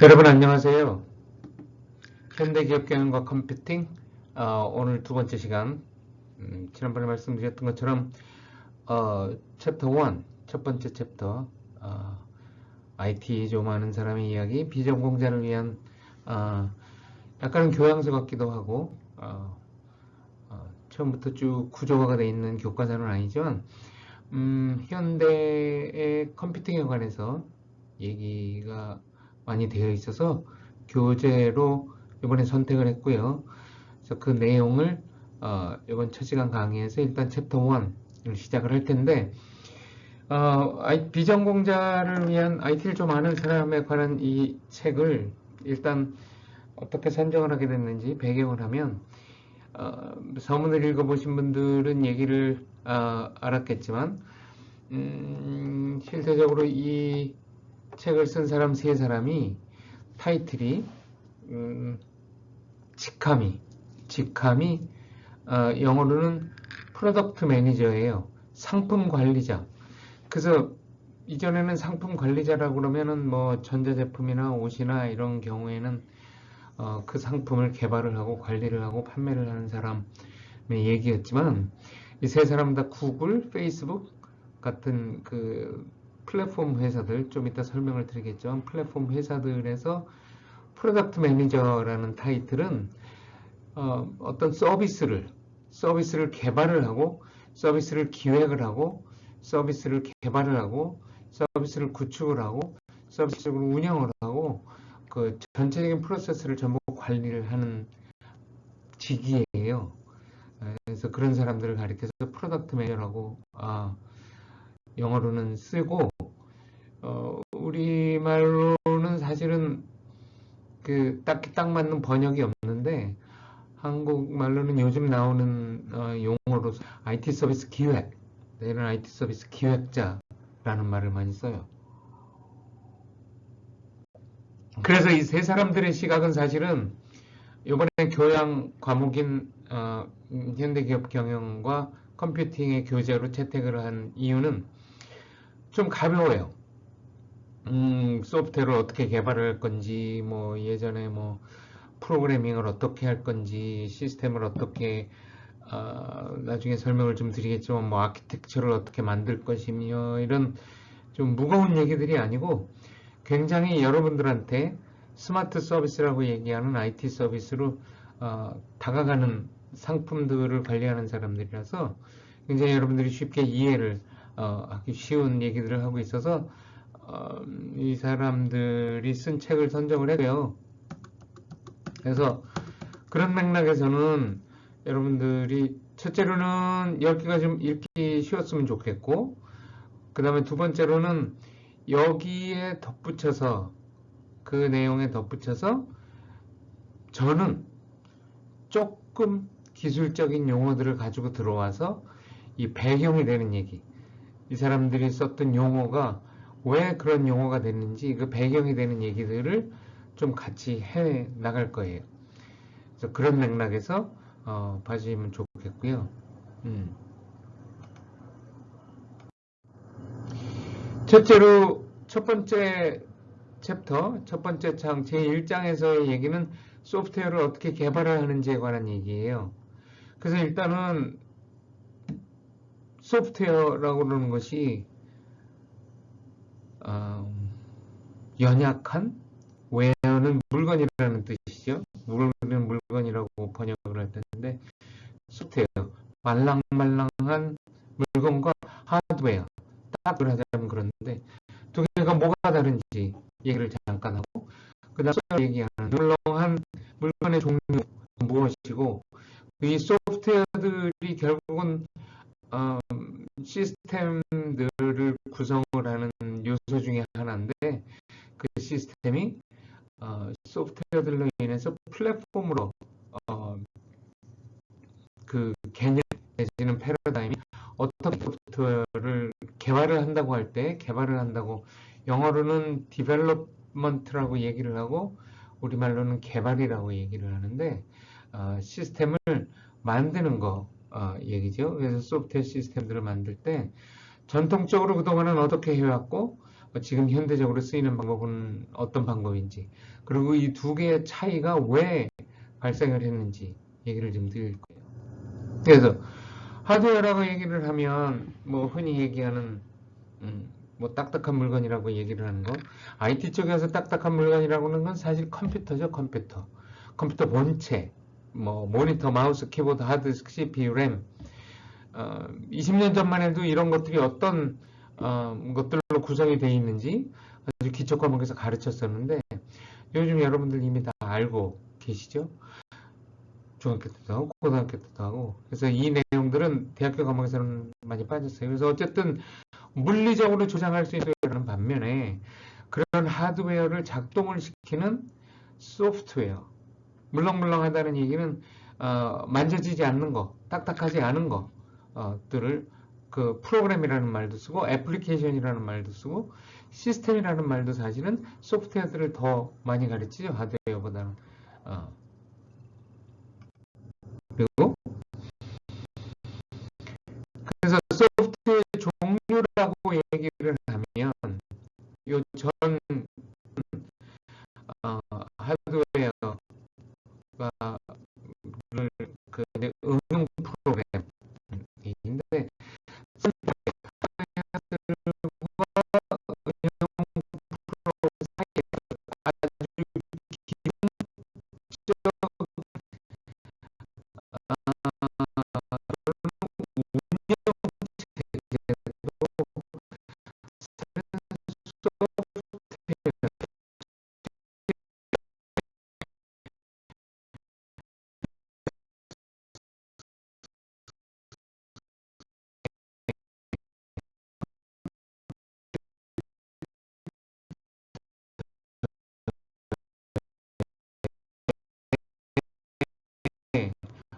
여러분 안녕하세요. 현대기업 경영과 컴퓨팅 오늘 두 번째 시간. 지난번에 말씀드렸던 것처럼 챕터 1 첫 번째 챕터 IT 좀 아는 사람의 이야기, 비전공자를 위한 약간은 교양서 같기도 하고 처음부터 쭉 구조화가 되어 있는 교과서는 아니지만 현대의 컴퓨팅에 관해서 얘기가 많이 되어 있어서 교재로 이번에 선택을 했고요. 그래서 그 내용을 이번 첫 시간 강의에서 일단 챕터 1을 시작을 할 텐데 비전공자를 위한 IT를 좀 아는 사람에 관한 이 책을 일단 어떻게 선정을 하게 됐는지 배경을 하면 서문을 읽어보신 분들은 얘기를 알았겠지만 실제적으로 이 책을 쓴 사람 세 사람이 타이틀이 직함이 영어로는 프로덕트 매니저예요. 상품 관리자. 그래서 이전에는 상품 관리자라고 그러면은 뭐 전자제품이나 옷이나 이런 경우에는 그 상품을 개발을 하고 관리를 하고 판매를 하는 사람의 얘기였지만 이 세 사람 다 구글, 페이스북 같은 그 플랫폼 회사들, 좀 이따 설명을 드리겠지만 플랫폼 회사들에서 프로덕트 매니저라는 타이틀은 어떤 서비스를 개발을 하고 서비스를 기획을 하고 서비스를 개발을 하고 서비스를 구축을 하고 서비스적으로 운영을 하고 그 전체적인 프로세스를 전부 관리를 하는 직위예요. 그래서 그런 사람들을 가리켜서 프로덕트 매니저라고 영어로는 쓰고 우리말로는 사실은 그 딱히 딱 맞는 번역이 없는데 한국말로는 요즘 나오는 용어로 IT 서비스 기획, 내는 IT 서비스 기획자라는 말을 많이 써요. 그래서 이 세 사람들의 시각은 사실은 이번에 교양 과목인 현대기업 경영과 컴퓨팅의 교재로 채택을 한 이유는 좀 가벼워요. 소프트웨어를 어떻게 개발할 건지, 뭐 예전에 뭐 프로그래밍을 어떻게 할 건지, 시스템을 어떻게 나중에 설명을 좀 드리겠지만 뭐 아키텍처를 어떻게 만들 것이며 이런 좀 무거운 얘기들이 아니고 굉장히 여러분들한테 스마트 서비스라고 얘기하는 IT 서비스로 다가가는 상품들을 관리하는 사람들이라서 굉장히 여러분들이 쉽게 이해를 하기 쉬운 얘기들을 하고 있어서 이 사람들이 쓴 책을 선정을 했고요. 그래서 그런 맥락에서는 여러분들이 첫째로는 읽기가 좀 읽기 쉬웠으면 좋겠고, 그 다음에 두 번째로는 여기에 덧붙여서 그 내용에 덧붙여서 저는 조금 기술적인 용어들을 가지고 들어와서 이 배경이 되는 얘기, 이 사람들이 썼던 용어가 왜 그런 용어가 됐는지 그 배경이 되는 얘기들을 좀 같이 해 나갈 거예요. 그래서 그런 맥락에서 봐주시면 좋겠고요. 첫째로 첫 번째 챕터, 첫 번째 장 제1장에서의 얘기는 소프트웨어를 어떻게 개발을 하는지에 관한 얘기예요. 그래서 일단은 소프트웨어라고 그러는 것이 연약한, 웨어는 물건이라는 뜻이죠. 물건은 물건이라고 번역을 할 텐데 소프트웨어, 말랑말랑한 물건과 하드웨어, 딱 하자면 그런데 두 개가 뭐가 다른지 얘기를 잠깐 하고, 그 다음에 얘기하는 물렁한 물건의 종류 무엇이고, 이 소프트웨어들이 결국은 시스템들을 구성을 하는 요소 중에 하나인데, 그 시스템이 소프트웨어들로 인해서 플랫폼으로 그 개념 내지는 패러다임이 어떻게 소프트웨어를 개발을 한다고 할 때, 개발을 한다고 영어로는 디벨롭먼트라고 얘기를 하고 우리말로는 개발이라고 얘기를 하는데 시스템을 만드는 거 얘기죠. 그래서 소프트웨어 시스템들을 만들 때 전통적으로 그동안은 어떻게 해왔고 지금 현대적으로 쓰이는 방법은 어떤 방법인지, 그리고 이 두 개의 차이가 왜 발생을 했는지 얘기를 좀 드릴 거예요. 그래서 하드웨어라고 얘기를 하면 뭐 흔히 얘기하는 뭐 딱딱한 물건이라고 얘기를 하는 거, IT 쪽에서 딱딱한 물건이라고 하는 건 사실 컴퓨터죠. 컴퓨터 본체, 뭐 모니터, 마우스, 키보드, 하드디스크, CPU, 램. 20년 전만 해도 이런 것들이 어떤 것들로 구성이 되어 있는지 아주 기초 과목에서 가르쳤었는데, 요즘 여러분들 이미 다 알고 계시죠? 중학교 때도 하고 고등학교 때도 하고. 그래서 이 내용들은 대학교 과목에서는 많이 빠졌어요. 그래서 어쨌든 물리적으로 조작할 수 있는 반면에 그런 하드웨어를 작동을 시키는 소프트웨어, 물렁물렁하다는 얘기는 만져지지 않는 거, 딱딱하지 않은 것들을 그 프로그램이라는 말도 쓰고 애플리케이션이라는 말도 쓰고 시스템이라는 말도 사실은 소프트웨어들을 더 많이 가르치죠, 하드웨어보다는. 그리고 그래서 소프트웨어 종류라고 얘기를 하면 요전 하드웨어가 그 응용 프로그램인데,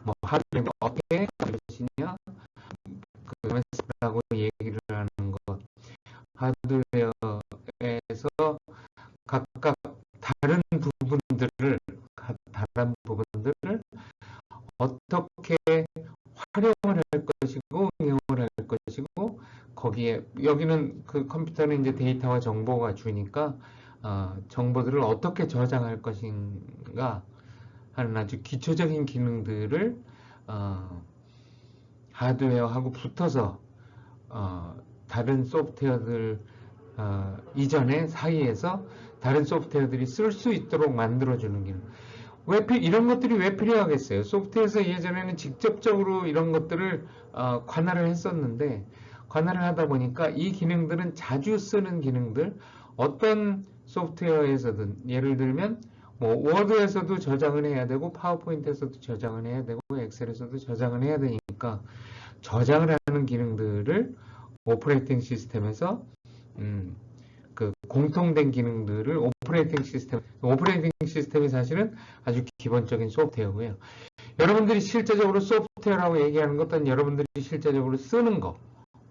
뭐 하드웨어가 어떻게 가르치냐, 그라고 얘기를 하는 것, 하드웨어에서 각각 다른 부분들을 어떻게 활용을 할 것이고 응용을 할 것이고, 거기에 여기는 그 컴퓨터는 이제 데이터와 정보가 주니까 정보들을 어떻게 저장할 것인가 하는 아주 기초적인 기능들을 하드웨어하고 붙어서 다른 소프트웨어들 이전에 사이에서 다른 소프트웨어들이 쓸 수 있도록 만들어주는 기능. 이런 것들이 왜 필요하겠어요? 소프트웨어에서 예전에는 직접적으로 이런 것들을 관할을 했었는데, 관할을 하다 보니까 이 기능들은 자주 쓰는 기능들, 어떤 소프트웨어에서든, 예를 들면 뭐 워드에서도 저장을 해야 되고 파워포인트에서도 저장을 해야 되고 엑셀에서도 저장을 해야 되니까, 저장을 하는 기능들을 오퍼레이팅 시스템에서 그 공통된 기능들을 오퍼레이팅 시스템이 사실은 아주 기본적인 소프트웨어고요. 여러분들이 실제적으로 소프트웨어라고 얘기하는 것은 여러분들이 실제적으로 쓰는 거,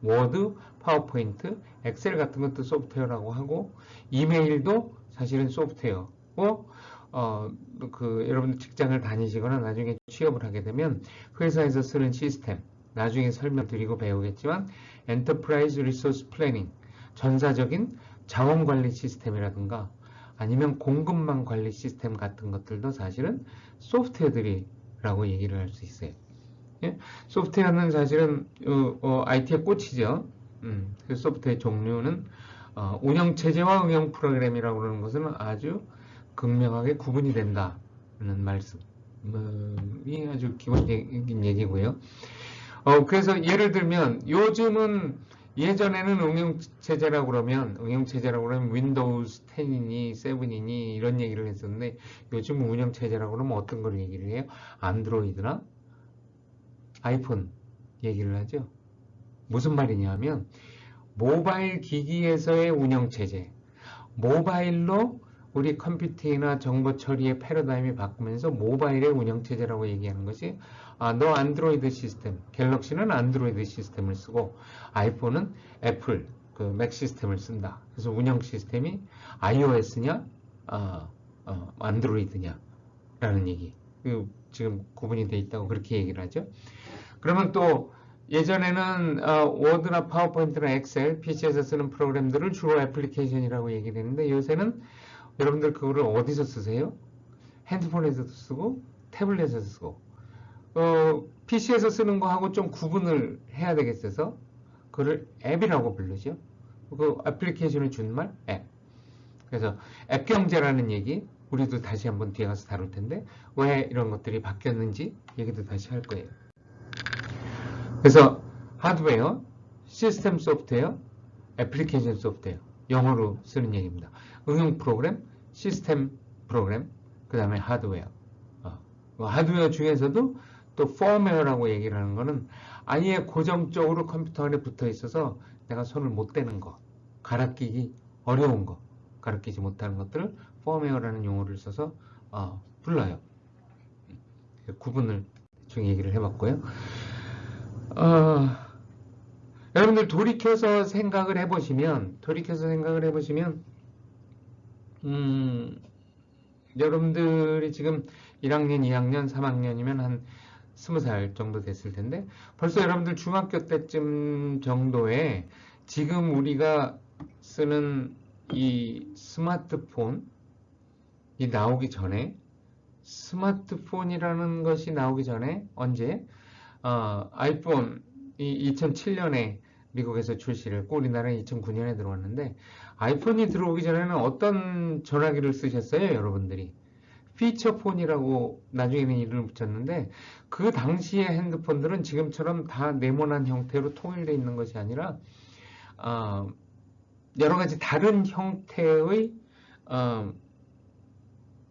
워드, 파워포인트, 엑셀 같은 것도 소프트웨어라고 하고, 이메일도 사실은 소프트웨어고, 여러분들 직장을 다니시거나 나중에 취업을 하게 되면 회사에서 쓰는 시스템, 나중에 설명드리고 배우겠지만 엔터프라이즈 리소스 플래닝, 전사적인 자원관리 시스템이라든가 아니면 공급망 관리 시스템 같은 것들도 사실은 소프트웨어들이라고 얘기를 할 수 있어요. 예? 소프트웨어는 사실은 IT의 꽃이죠. 그 소프트웨어 종류는 운영체제와 응용 프로그램이라고 하는 것은 아주 극명하게 구분이 된다는 말씀이 아주 기본적인 얘기고요. 그래서 예를 들면 요즘은, 예전에는 응용체제라고 그러면 윈도우 10이니 7이니 이런 얘기를 했었는데, 요즘 운영체제라고 그러면 어떤 걸 얘기를 해요? 안드로이드나 아이폰 얘기를 하죠. 무슨 말이냐 하면 모바일 기기에서의 운영체제, 모바일로 우리 컴퓨팅이나 정보 처리의 패러다임이 바꾸면서 모바일의 운영체제라고 얘기하는 것이, 너 안드로이드 시스템, 갤럭시는 안드로이드 시스템을 쓰고 아이폰은 애플 맥 시스템을 쓴다. 그래서 운영 시스템이 iOS냐 안드로이드냐 라는 얘기, 지금 구분이 돼 있다고 그렇게 얘기를 하죠. 그러면 또 예전에는 워드나 파워포인트나 엑셀, PC에서 쓰는 프로그램들을 주로 애플리케이션이라고 얘기를 했는데 요새는 여러분들 그거를 어디서 쓰세요? 핸드폰에서도 쓰고 태블릿에서 쓰고 PC에서 쓰는 거하고 좀 구분을 해야 되겠어서 그걸 앱이라고 부르죠. 그 애플리케이션을 준 말 앱. 그래서 앱 경제라는 얘기 우리도 다시 한번 뒤에 가서 다룰 텐데 왜 이런 것들이 바뀌었는지 얘기도 다시 할 거예요. 그래서 하드웨어, 시스템 소프트웨어, 애플리케이션 소프트웨어 영어로 쓰는 얘기입니다. 응용 프로그램, 시스템 프로그램, 그 다음에 하드웨어. 하드웨어 중에서도 또 펌웨어라고 얘기를 하는 거는 아예 고정적으로 컴퓨터 안에 붙어 있어서 내가 손을 못 대는 거, 갈아 끼기 어려운 거, 갈아 끼지 못하는 것들을 펌웨어라는 용어를 써서 불러요. 구분을 대충 얘기를 해봤고요. 여러분들 돌이켜서 생각을 해보시면 여러분들이 지금 1학년, 2학년, 3학년이면 한 20살 정도 됐을 텐데 벌써 여러분들 중학교 때쯤 정도에 지금 우리가 쓰는 이 스마트폰이 나오기 전에 스마트폰이라는 것이 나오기 전에 언제 아이폰이 2007년에 미국에서 출시를 했고 우리나라는 2009년에 들어왔는데 아이폰이 들어오기 전에는 어떤 전화기를 쓰셨어요, 여러분들이? 피처폰이라고 나중에는 이름을 붙였는데 그 당시의 핸드폰들은 지금처럼 다 네모난 형태로 통일되어 있는 것이 아니라 여러 가지 다른 형태의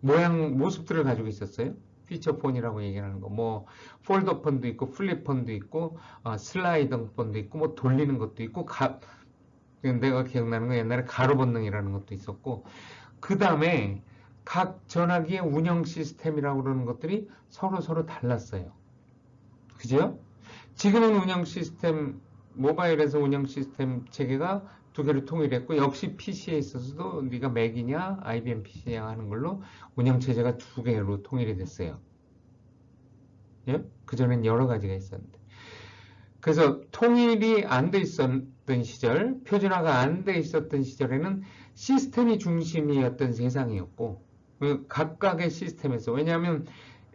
모양, 모습들을 가지고 있었어요. 피처폰이라고 얘기하는 거. 뭐 폴더폰도 있고 플립폰도 있고 슬라이딩폰도 있고 뭐 돌리는 것도 있고 내가 기억나는 건 옛날에 가로본능이라는 것도 있었고 그 다음에 각 전화기의 운영 시스템이라고 그러는 것들이 서로 달랐어요. 그죠? 지금은 운영 시스템, 모바일에서 운영 시스템 체계가 두 개를 통일했고 역시 PC에 있어서도 네가 맥이냐 IBM PC냐 하는 걸로 운영 체제가 두 개로 통일이 됐어요. 예? 그전엔 여러 가지가 있었는데. 그래서 통일이 안 돼 있었던 시절, 표준화가 안 돼 있었던 시절에는 시스템이 중심이었던 세상이었고 그 각각의 시스템에서 왜냐하면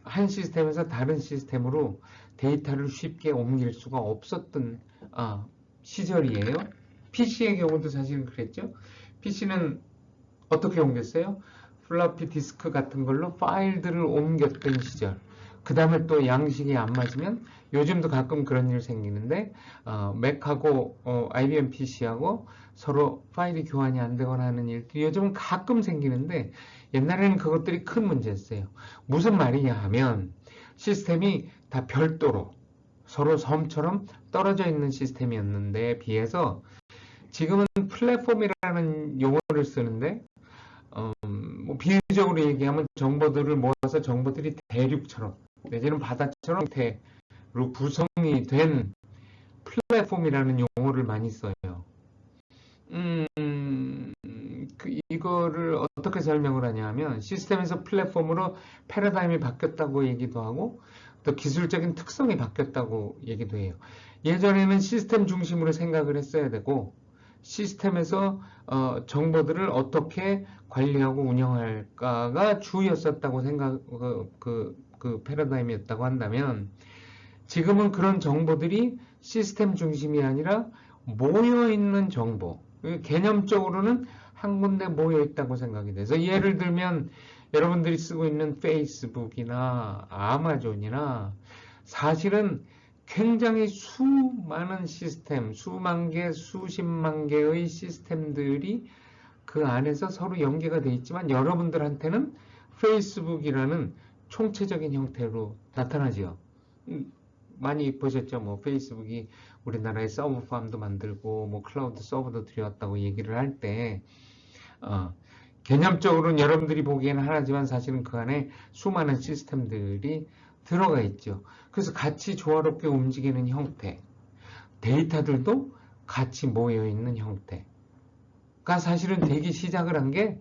한 시스템에서 다른 시스템으로 데이터를 쉽게 옮길 수가 없었던 시절이에요. PC의 경우도 사실은 그랬죠. PC는 어떻게 옮겼어요? 플라피 디스크 같은 걸로 파일들을 옮겼던 시절. 그 다음에 또 양식이 안 맞으면 요즘도 가끔 그런 일 생기는데 맥하고 IBM PC하고 서로 파일이 교환이 안 되거나 하는 일들이 요즘은 가끔 생기는데 옛날에는 그것들이 큰 문제였어요. 무슨 말이냐 하면 시스템이 다 별도로 서로 섬처럼 떨어져 있는 시스템이었는데 비해서 지금은 플랫폼이라는 용어를 쓰는데 뭐 비유적으로 얘기하면 정보들을 모아서 정보들이 대륙처럼 내지는 바다처럼 형태로 구성이 된 플랫폼이라는 용어를 많이 써요. 이거를 어떻게 설명을 하냐 하면 시스템에서 플랫폼으로 패러다임이 바뀌었다고 얘기도 하고 또 기술적인 특성이 바뀌었다고 얘기도 해요. 예전에는 시스템 중심으로 생각을 했어야 되고 시스템에서 정보들을 어떻게 관리하고 운영할까가 주였었다고 그 패러다임이었다고 한다면 지금은 그런 정보들이 시스템 중심이 아니라 모여있는 정보 개념적으로는 한 군데 모여있다고 생각이 돼서 예를 들면 여러분들이 쓰고 있는 페이스북이나 아마존이나 사실은 굉장히 수많은 시스템, 수만 개, 수십만 개의 시스템들이 그 안에서 서로 연계가 되어 있지만 여러분들한테는 페이스북이라는 총체적인 형태로 나타나죠. 많이 보셨죠? 뭐 페이스북이 우리나라에 서버팜도 만들고 뭐 클라우드 서버도 들여왔다고 얘기를 할 때 개념적으로는 여러분들이 보기에는 하나지만 사실은 그 안에 수많은 시스템들이 들어가 있죠. 그래서 같이 조화롭게 움직이는 형태, 데이터들도 같이 모여있는 형태가 사실은 되기 시작을 한 게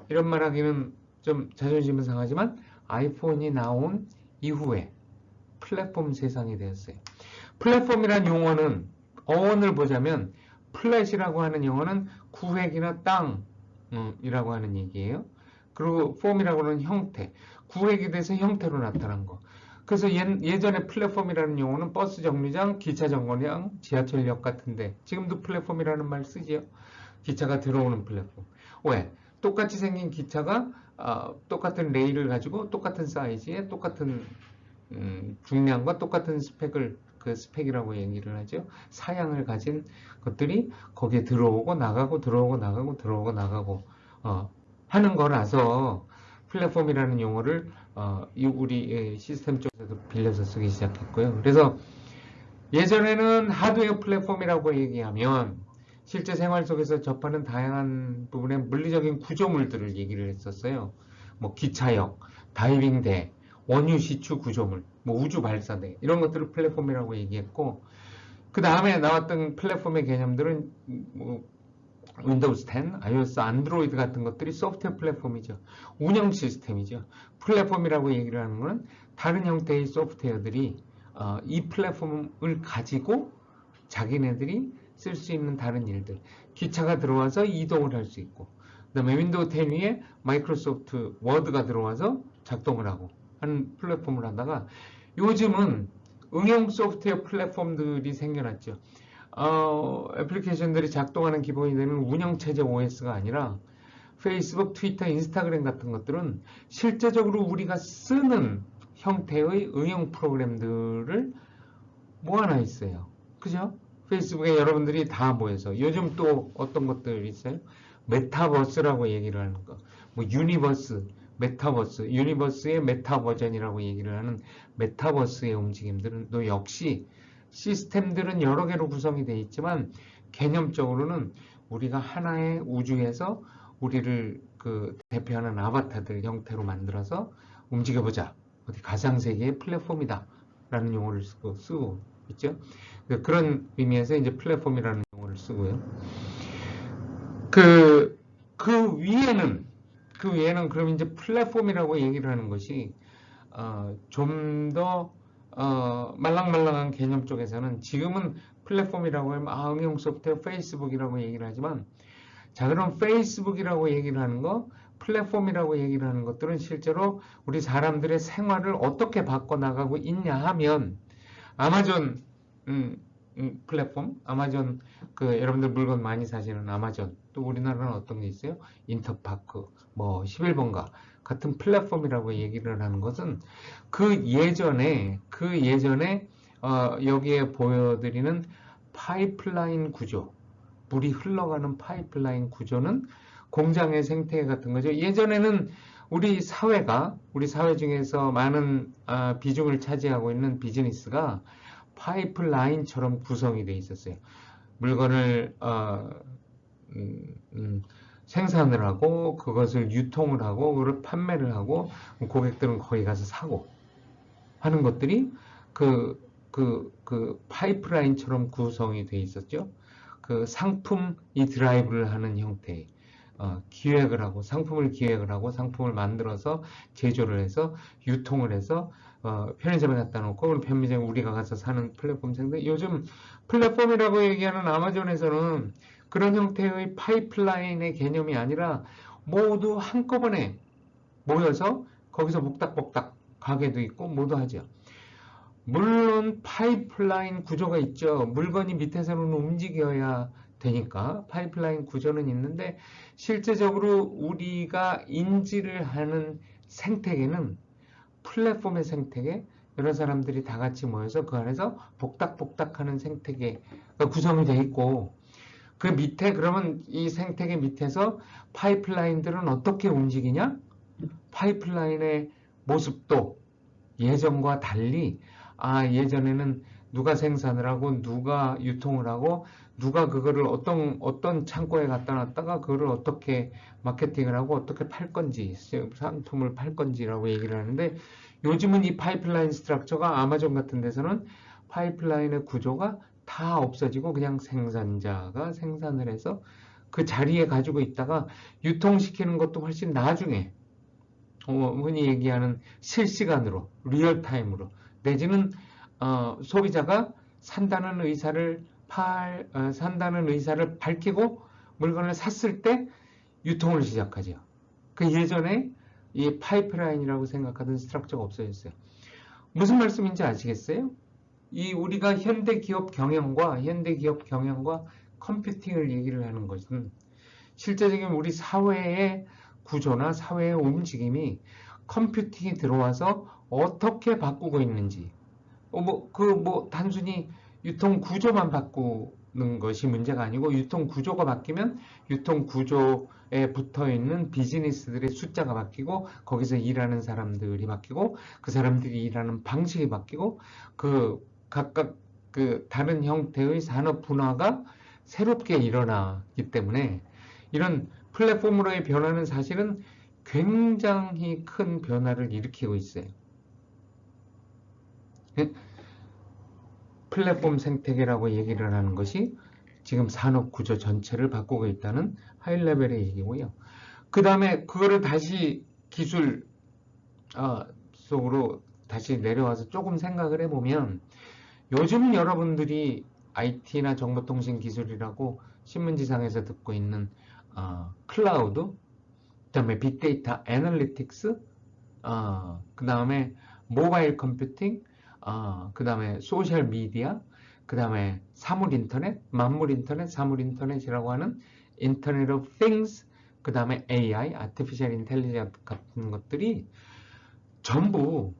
이런 말 하기는 좀 자존심은 상하지만 아이폰이 나온 이후에 플랫폼 세상이 되었어요. 플랫폼이란 용어는 어원을 보자면 플랫이라고 하는 용어는 구획이나 땅이라고 하는 얘기예요. 그리고 폼이라고 하는 형태, 구획이 돼서 형태로 나타난 거. 그래서 예전에 플랫폼이라는 용어는 버스 정류장, 기차 정거장, 지하철역 같은데 지금도 플랫폼이라는 말 쓰지요. 기차가 들어오는 플랫폼. 왜? 똑같이 생긴 기차가 똑같은 레일을 가지고 똑같은 사이즈에 똑같은 중량과 똑같은 스펙을 그 스펙이라고 얘기를 하죠. 사양을 가진 것들이 거기에 들어오고 나가고 들어오고 나가고 들어오고 나가고 하는 거라서 플랫폼이라는 용어를 우리 시스템 쪽에서도 빌려서 쓰기 시작했고요. 그래서 예전에는 하드웨어 플랫폼이라고 얘기하면 실제 생활 속에서 접하는 다양한 부분의 물리적인 구조물들을 얘기를 했었어요. 뭐 기차역, 다이빙대, 원유 시추 구조물, 뭐 우주 발사대 이런 것들을 플랫폼이라고 얘기했고 그 다음에 나왔던 플랫폼의 개념들은 뭐 윈도우즈 10, iOS, 안드로이드 같은 것들이 소프트웨어 플랫폼이죠. 운영 시스템이죠. 플랫폼이라고 얘기를 하는 것은 다른 형태의 소프트웨어들이 이 플랫폼을 가지고 자기네들이 쓸 수 있는 다른 일들. 기차가 들어와서 이동을 할 수 있고 그 다음에 윈도우 10 위에 마이크로소프트 워드가 들어와서 작동을 하고 하는 플랫폼을 하다가 요즘은 응용 소프트웨어 플랫폼들이 생겨났죠. 애플리케이션들이 작동하는 기본이 되는 운영체제 OS가 아니라 페이스북, 트위터, 인스타그램 같은 것들은 실제적으로 우리가 쓰는 형태의 응용 프로그램들을 모아놔 있어요. 그죠? 페이스북에 여러분들이 다 모여서 요즘 또 어떤 것들이 있어요? 메타버스라고 얘기를 하는 거. 뭐 유니버스, 메타버스, 유니버스의 메타 버전이라고 얘기를 하는 메타버스의 움직임들은 또 역시 시스템들은 여러 개로 구성이 되어 있지만 개념적으로는 우리가 하나의 우주에서 우리를 그 대표하는 아바타들 형태로 만들어서 움직여보자. 어디 가상세계의 플랫폼이다. 라는 용어를 쓰고 있죠. 그런 의미에서 이제 플랫폼이라는 용어를 쓰고요. 그 위에는 그럼 이제 플랫폼이라고 얘기를 하는 것이 좀 더 말랑말랑한 개념 쪽에서는 지금은 플랫폼이라고 하면 응용 소프트웨어 페이스북이라고 얘기를 하지만 자 그럼 페이스북이라고 얘기를 하는 거 플랫폼이라고 얘기를 하는 것들은 실제로 우리 사람들의 생활을 어떻게 바꿔나가고 있냐 하면 아마존 플랫폼, 아마존 여러분들 물건 많이 사시는 아마존 또 우리나라는 어떤 게 있어요? 인터파크, 뭐 11번가 같은 플랫폼이라고 얘기를 하는 것은 그 예전에 여기에 보여드리는 파이프라인 구조, 물이 흘러가는 파이프라인 구조는 공장의 생태 같은 거죠. 예전에는 우리 사회 중에서 많은 비중을 차지하고 있는 비즈니스가 파이프라인처럼 구성이 되어 있었어요. 물건을 생산을 하고 그것을 유통을 하고 그걸 판매를 하고 고객들은 거기 가서 사고 하는 것들이 그 파이프라인처럼 구성이 되어 있었죠. 그 상품이 드라이브를 하는 형태의 기획을 하고 상품을 만들어서 제조를 해서 유통을 해서 편의점에 갖다 놓고 그럼 편의점에 우리가 가서 사는 플랫폼 생태. 요즘 플랫폼이라고 얘기하는 아마존에서는 그런 형태의 파이프라인의 개념이 아니라 모두 한꺼번에 모여서 거기서 복닥복닥 가게도 있고 모두 하죠. 물론 파이프라인 구조가 있죠. 물건이 밑에서는 움직여야 되니까 파이프라인 구조는 있는데 실제적으로 우리가 인지를 하는 생태계는 플랫폼의 생태계, 여러 사람들이 다 같이 모여서 그 안에서 복닥복닥하는 생태계가 구성이 되어 있고 그 밑에 그러면 이 생태계 밑에서 파이프라인들은 어떻게 움직이냐? 파이프라인의 모습도 예전과 달리 예전에는 누가 생산을 하고 누가 유통을 하고 누가 그거를 어떤 창고에 갖다 놨다가 그거를 어떻게 마케팅을 하고 어떻게 팔 건지 상품을 팔 건지라고 얘기를 하는데 요즘은 이 파이프라인 스트럭처가 아마존 같은 데서는 파이프라인의 구조가 다 없어지고 그냥 생산자가 생산을 해서 그 자리에 가지고 있다가 유통시키는 것도 훨씬 나중에 흔히 얘기하는 실시간으로 리얼타임으로 내지는 소비자가 산다는 의사를 밝히고 물건을 샀을 때 유통을 시작하죠. 그 예전에 이 파이프라인이라고 생각하던 스트럭처가 없어졌어요. 무슨 말씀인지 아시겠어요? 이 우리가 현대 기업 경영과 컴퓨팅을 얘기를 하는 것은 실제적인 우리 사회의 구조나 사회의 움직임이 컴퓨팅이 들어와서 어떻게 바꾸고 있는지, 단순히 유통 구조만 바꾸는 것이 문제가 아니고, 유통 구조가 바뀌면 유통 구조에 붙어 있는 비즈니스들의 숫자가 바뀌고, 거기서 일하는 사람들이 바뀌고, 그 사람들이 일하는 방식이 바뀌고, 각각 다른 형태의 산업 분화가 새롭게 일어나기 때문에, 이런 플랫폼으로의 변화는 사실은 굉장히 큰 변화를 일으키고 있어요. 플랫폼 생태계라고 얘기를 하는 것이 지금 산업 구조 전체를 바꾸고 있다는 하이레벨의 얘기고요. 그 다음에 그거를 다시 기술 속으로 다시 내려와서 조금 생각을 해보면, 요즘 여러분들이 IT나 정보통신 기술이라고 신문지상에서 듣고 있는 클라우드, 그 다음에 빅데이터 애널리틱스, 그 다음에 모바일 컴퓨팅, 그 다음에 소셜 미디어, 그 다음에 사물 인터넷, 만물 인터넷, 사물 인터넷이라고 하는 인터넷 오브 띵스, 그 다음에 AI, 아티피셜 인텔리전스 같은 것들이 전부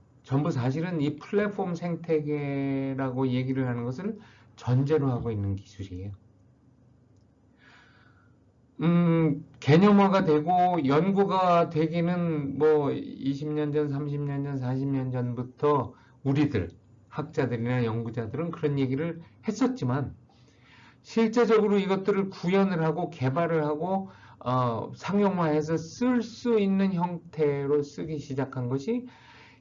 사실은 이 플랫폼 생태계라고 얘기를 하는 것을 전제로 하고 있는 기술이에요. 개념화가 되고 연구가 되기는 20년 전, 30년 전, 40년 전부터 우리들, 학자들이나 연구자들은 그런 얘기를 했었지만, 실제적으로 이것들을 구현을 하고 개발을 하고 상용화해서 쓸 수 있는 형태로 쓰기 시작한 것이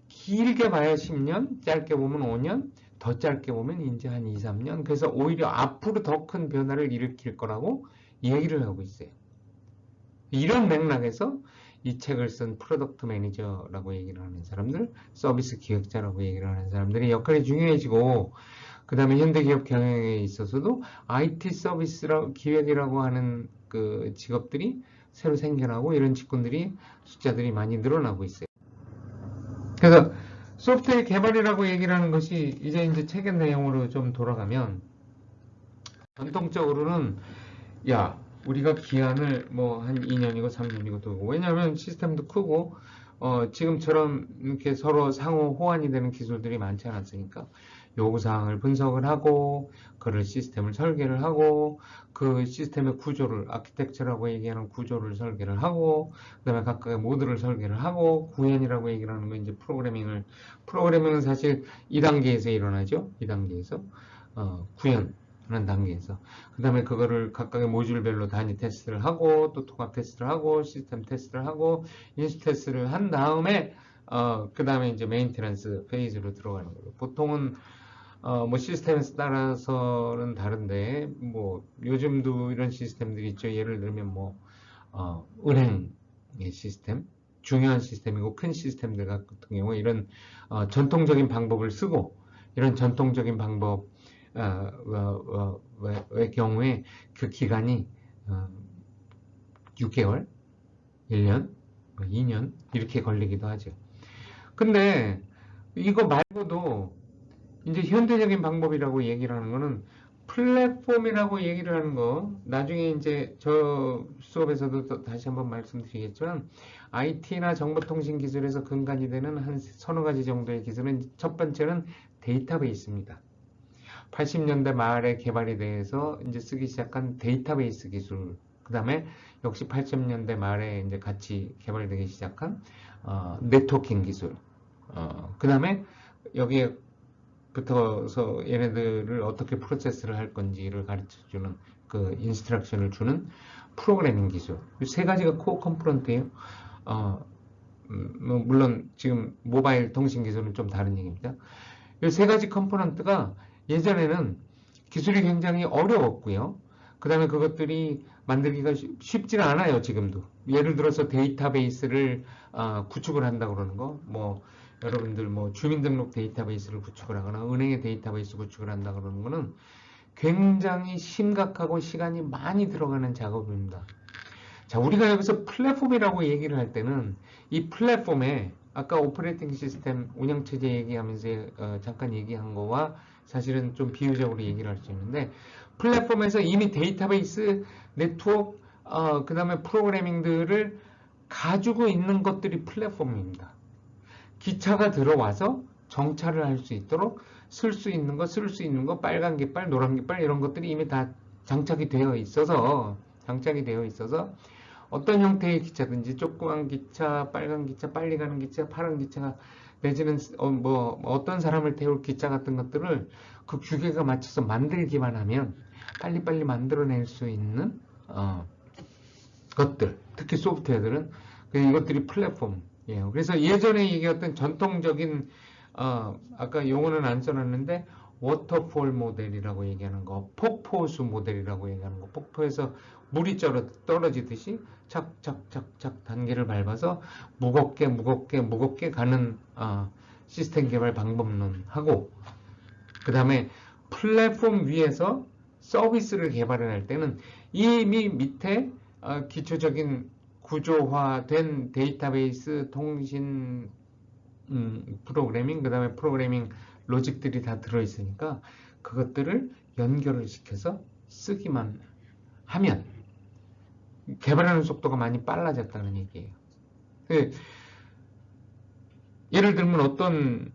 길게 봐야 10년, 짧게 보면 5년, 더 짧게 보면 이제 한 2, 3년. 그래서 오히려 앞으로 더 큰 변화를 일으킬 거라고 얘기를 하고 있어요. 이런 맥락에서 이 책을 쓴 프로덕트 매니저라고 얘기를 하는 사람들, 서비스 기획자라고 얘기를 하는 사람들의 역할이 중요해지고, 그 다음에 현대기업 경영에 있어서도 IT 서비스 기획이라고 하는 그 직업들이 새로 생겨나고, 이런 직군들이 숫자들이 많이 늘어나고 있어요. 그래서 소프트웨어 개발이라고 얘기를 하는 것이 이제 책의 내용으로 좀 돌아가면, 전통적으로는 우리가 기한을 한 2년이고 3년이고 두고, 왜냐하면 시스템도 크고 지금처럼 이렇게 서로 상호 호환이 되는 기술들이 많지 않았으니까 요구사항을 분석을 하고, 그걸 시스템을 설계를 하고, 그 시스템의 구조를, 아키텍처라고 얘기하는 구조를 설계를 하고, 그 다음에 각각의 모드를 설계를 하고, 구현이라고 얘기를 하는 건 이제 프로그래밍은 사실 2단계에서 일어나죠. 2단계에서 구현하는 단계에서, 그 다음에 그거를 각각의 모듈별로 단위 테스트를 하고, 또 통합 테스트를 하고, 시스템 테스트를 하고, 인수 테스트를 한 다음에 그 다음에 이제 메인테넌스 페이지로 들어가는 거예요. 보통은 시스템에 따라서는 다른데, 요즘도 이런 시스템들이 있죠. 예를 들면 은행의 시스템, 중요한 시스템이고 큰 시스템들 같은 경우 이런 전통적인 방법을 쓰고, 이런 전통적인 방법 의 경우에 그 기간이 6개월, 1년, 2년 이렇게 걸리기도 하죠. 근데 이거 말고도 이제 현대적인 방법이라고 얘기를 하는 거는, 플랫폼이라고 얘기를 하는 거, 나중에 이제 저 수업에서도 다시 한번 말씀드리겠지만, IT나 정보통신 기술에서 근간이 되는 한 서너 가지 정도의 기술은, 첫 번째는 데이터베이스입니다. 80년대 말에 개발이 돼서 이제 쓰기 시작한 데이터베이스 기술, 그 다음에 역시 80년대 말에 이제 같이 개발되기 시작한 네트워킹 기술, 그 다음에 여기에 붙어서 얘네들을 어떻게 프로세스를 할 건지를 가르쳐주는, 그 인스트럭션을 주는 프로그래밍 기술. 이 세 가지가 코어 컴포넌트예요. 물론 지금 모바일 통신 기술은 좀 다른 얘기입니다. 이 세 가지 컴포넌트가 예전에는 기술이 굉장히 어려웠고요. 그 다음에 그것들이 만들기가 쉽지는 않아요, 지금도. 예를 들어서 데이터베이스를 구축을 한다고 그러는 거, 여러분들 뭐 주민등록 데이터베이스를 구축을 하거나 은행의 데이터베이스 구축을 한다 그러는 거는 굉장히 심각하고 시간이 많이 들어가는 작업입니다. 자, 우리가 여기서 플랫폼이라고 얘기를 할 때는 이 플랫폼에 아까 오퍼레이팅 시스템 운영체제 얘기하면서 잠깐 얘기한 거와 사실은 좀 비유적으로 얘기를 할 수 있는데, 플랫폼에서 이미 데이터베이스, 네트워크, 그 다음에 프로그래밍들을 가지고 있는 것들이 플랫폼입니다. 기차가 들어와서 정차를 할 수 있도록 쓸 수 있는 거, 빨간 깃발, 노란 깃발 이런 것들이 이미 다 장착이 되어 있어서 어떤 형태의 기차든지 조그만 기차, 빨간 기차, 빨리 가는 기차, 파란 기차 내지는 어떤 사람을 태울 기차 같은 것들을 그 규격에 맞춰서 만들기만 하면 빨리빨리 만들어낼 수 있는 것들, 특히 소프트웨어들은 이것들이 플랫폼이에요. 그래서 예전에 얘기했던 전통적인 아까 용어는 안 써놨는데 워터폴 모델이라고 얘기하는 거, 폭포수 모델이라고 얘기하는 거, 폭포에서 물이 떨어지듯이 착착착착 단계를 밟아서 무겁게 가는 시스템 개발 방법론하고, 그 다음에 플랫폼 위에서 서비스를 개발을 할 때는 이미 밑에 기초적인 구조화된 데이터베이스 통신 프로그래밍, 그 다음에 프로그래밍 로직들이 다 들어있으니까 그것들을 연결을 시켜서 쓰기만 하면 개발하는 속도가 많이 빨라졌다는 얘기예요. 예를 들면 어떤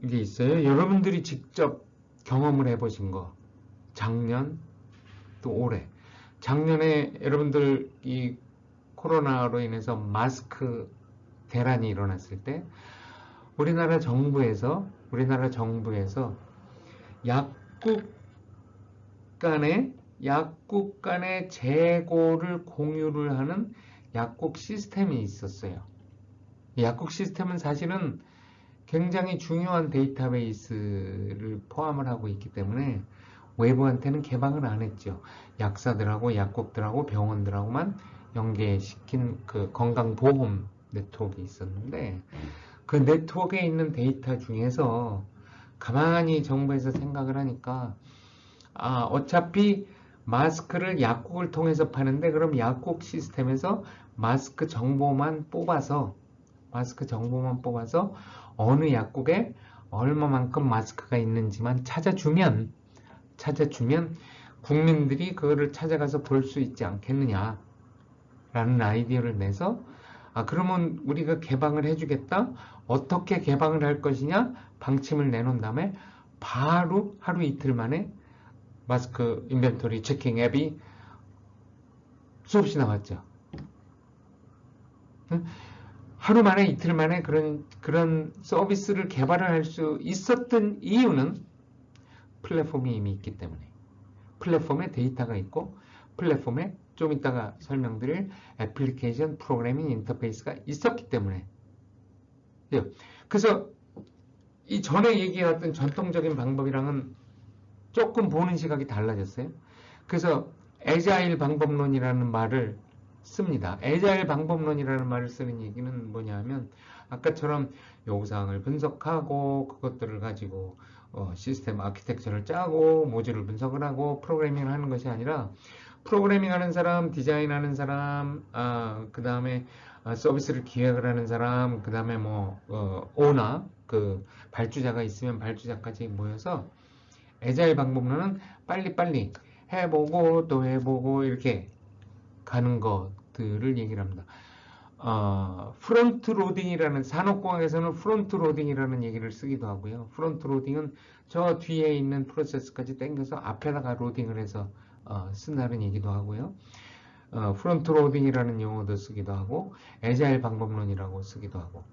게 있어요? 여러분들이 직접 경험을 해보신 거, 작년 또 올해, 작년에 여러분들 이 코로나로 인해서 마스크 대란이 일어났을 때 우리나라 정부에서 약국 간의 재고를 공유를 하는 약국 시스템이 있었어요. 약국 시스템은 사실은 굉장히 중요한 데이터베이스를 포함을 하고 있기 때문에 외부한테는 개방을 안 했죠. 약사들하고 약국들하고 병원들하고만 연계시킨 그 건강보험 네트워크가 있었는데, 그 네트워크에 있는 데이터 중에서 가만히 정부에서 생각을 하니까 어차피 마스크를 약국을 통해서 파는데 그럼 약국 시스템에서 마스크 정보만 뽑아서 어느 약국에 얼마만큼 마스크가 있는지만 찾아주면 국민들이 그거를 찾아가서 볼 수 있지 않겠느냐 라는 아이디어를 내서 그러면 우리가 개방을 해주겠다. 어떻게 개방을 할 것이냐 방침을 내놓은 다음에 바로 하루 이틀 만에 마스크 인벤토리 체킹 앱이 수없이 나왔죠. 하루 만에 이틀 만에 그런 서비스를 개발을 할 수 있었던 이유는 플랫폼이 이미 있기 때문에, 플랫폼에 데이터가 있고 플랫폼에 좀 이따가 설명드릴 애플리케이션 프로그래밍 인터페이스가 있었기 때문에. 그래서 이 전에 얘기해왔던 전통적인 방법이랑은 조금 보는 시각이 달라졌어요. 그래서 애자일 방법론이라는 말을 씁니다. 애자일 방법론이라는 말을 쓰는 얘기는 뭐냐면 아까처럼 요구사항을 분석하고 그것들을 가지고 시스템 아키텍처를 짜고 모듈을 분석을 하고 프로그래밍을 하는 것이 아니라, 프로그래밍 하는 사람, 디자인하는 사람, 그 다음에 서비스를 기획을 하는 사람, 그 다음에 오너, 그 발주자가 있으면 발주자까지 모여서 애자일 방법론은 빨리빨리 해보고 또 해보고 이렇게 가는 것들을 얘기를 합니다. 프론트 로딩이라는, 산업공학에서는 프론트 로딩이라는 얘기를 쓰기도 하고요. 프론트 로딩은 저 뒤에 있는 프로세스까지 당겨서 앞에다가 로딩을 해서 쓴다는 얘기도 하고요. 프론트 로딩이라는 용어도 쓰기도 하고 애자일 방법론이라고 쓰기도 하고.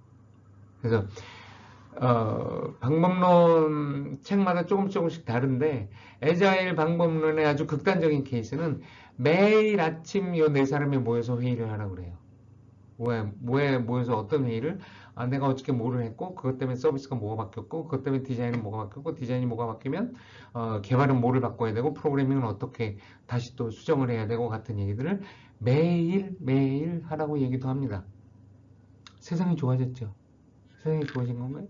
그래서 방법론 책마다 조금씩 다른데, 애자일 방법론의 아주 극단적인 케이스는 매일 아침 요 네 사람이 모여서 회의를 하라고 그래요. 왜 모여서 어떤 회의를, 내가 어저께 뭐를 했고 그것 때문에 서비스가 뭐가 바뀌었고 그것 때문에 디자인은 뭐가 바뀌었고 디자인이 뭐가 바뀌면 개발은 뭐를 바꿔야 되고 프로그래밍은 어떻게 다시 또 수정을 해야 되고 같은 얘기들을 매일 하라고 얘기도 합니다. 세상이 좋아졌죠. 사용이 좋아진 건가요?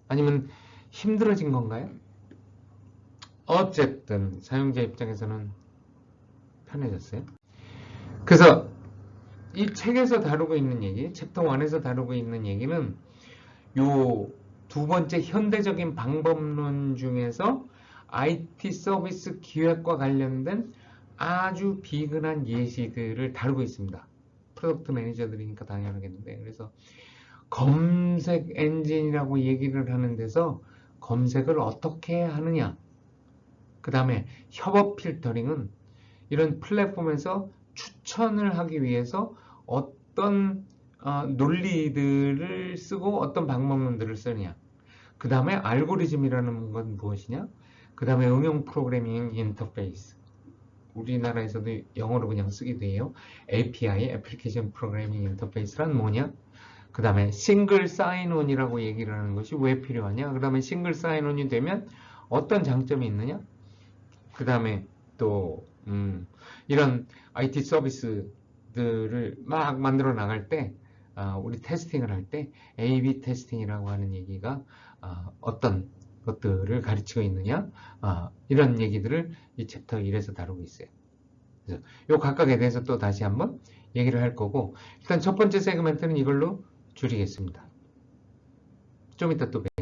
아니면 힘들어진 건가요? 어쨌든 사용자 입장에서는 편해졌어요. 그래서 이 책에서 다루고 있는 얘기, 챕터 1에서 다루고 있는 얘기는 요 두 번째 현대적인 방법론 중에서 IT 서비스 기획과 관련된 아주 비근한 예시들을 다루고 있습니다. 프로덕트 매니저들이니까 당연하겠는데, 그래서 검색 엔진이라고 얘기를 하는 데서 검색을 어떻게 하느냐, 그 다음에 협업 필터링은 이런 플랫폼에서 추천을 하기 위해서 어떤 논리들을 쓰고 어떤 방법론들을 쓰느냐, 그 다음에 알고리즘이라는 건 무엇이냐, 그 다음에 응용 프로그래밍 인터페이스, 우리나라에서도 영어로 그냥 쓰기도 해요. API, 애플리케이션 프로그래밍 인터페이스란 뭐냐, 그 다음에 싱글 사인온이라고 얘기를 하는 것이 왜 필요하냐, 그 다음에 싱글 사인온이 되면 어떤 장점이 있느냐, 그 다음에 또 이런 IT 서비스들을 막 만들어 나갈 때 우리 테스팅을 할 때 A/B 테스팅이라고 하는 얘기가 어떤 것들을 가르치고 있느냐, 이런 얘기들을 이 챕터 1에서 다루고 있어요. 그래서 요 각각에 대해서 또 다시 한번 얘기를 할 거고, 일단 첫 번째 세그멘트는 이걸로 줄이겠습니다. 좀 이따 또 뵙겠습니다.